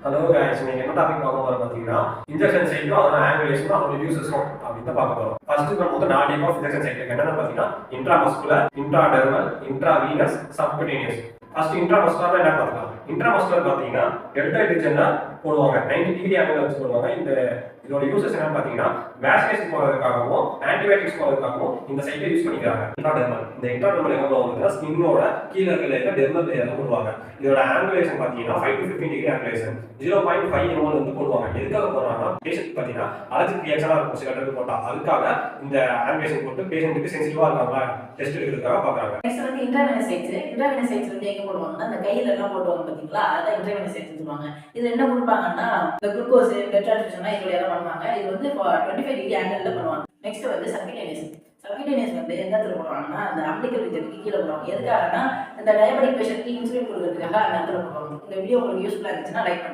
Hello guys, நீங்க என்ன topic பார்க்க போறோம் பாத்தீங்கன்னா இன்ஜெக்ஷன் சைட்டும் அதோட ஆங்குலேஷனும் அதோட யூசஸும் அப்படின்னு பார்க்க போறோம். ஃபர்ஸ்ட் நம்ம வந்து 4 டைப் ஆஃப் இன்ஜெக்ஷன் சைட் இருக்கு. என்னன்னு பாத்தீங்கன்னா intramuscular, intradermal, intravenous, subcutaneous. First intramuscular என்ன பார்க்கலாம். இன்ட்ராமஸ்குலர் பாத்தீங்கன்னா டெல்டா டிஜென்னா போடுவாங்க, 90 டிகிரி ஆங்கிள் வச்சு போடுவாங்க. இதோட யூசஸ் என்னன்னு பாத்தீங்கன்னா வேக்சினேஷன் போறதுக்காகவும் ஆன்டிபயோட்டிக்ஸ் போறதுக்காகவும் இந்த சைட்டை யூஸ் பண்ணிக்கிறாங்க. இன்ட்ராடெர்மல், இந்த இன்ட்ராடெர்மல் எங்க போவாங்கன்னா ஸ்கின்னோட கீழே இருக்க டெர்மல் லேயர்ல போடுவாங்க. இதோட ஆங்குலேஷன் பாத்தீங்கன்னா 5 to 15 டிகிரி ஆங்குலேஷன், 0.5 ml வந்து போடுவாங்க. எதுக்காக போடுறாங்கன்னா பேஷண்ட் பாத்தீங்கன்னா அலர்ஜிக் ரியாக்ஷனா இருக்கும் சில டைம் போட்டா, அதுக்காக இந்த ஆங்குலேஷன் போட்டு பேஷண்ட்டுக்கு சென்சிட்டிவா இருக்காங்களா டெஸ்ட் எடுக்கிறதுக்காக பாக்குறாங்க. நெக்ஸ்ட் வந்து இன்ட்ராவெனஸ் வந்து எங்க போடுவாங்கன்னா அந்த கையில எல்லாம் போடுவாங்க பாத்தீங்களா, அதான் இன்ட்ராவெனஸ் சொல்லுவாங்க. இது என்ன கொடுப்பாங்கன்னா இந்த குளுக்கோஸ் பெட்ராட்ரிஷனா இதுல எல்லாம் பண்ணுவாங்க. இது வந்து 25 டிகிரி ஆங்கிள் பண்ணுவாங்க. நெக்ஸ்ட் வந்து சப்கியூட்டேனியஸ் வந்து எந்த இடத்துல போடுவாங்கன்னா அந்த அம்பிளிக்கல் ரீஜனுக்கு கீழே போடுவாங்க. எதுக்காகனா இந்த டயபெட்டிக் பேஷண்ட்க்கு இன்சுலின் கொடுக்கறதுக்காக அந்த இடத்துல போடுவாங்க. இந்த வீடியோ உங்களுக்கு யூஸ்ஃபுல்லா இருந்துச்சுன்னா லைக் பண்ணுங்க.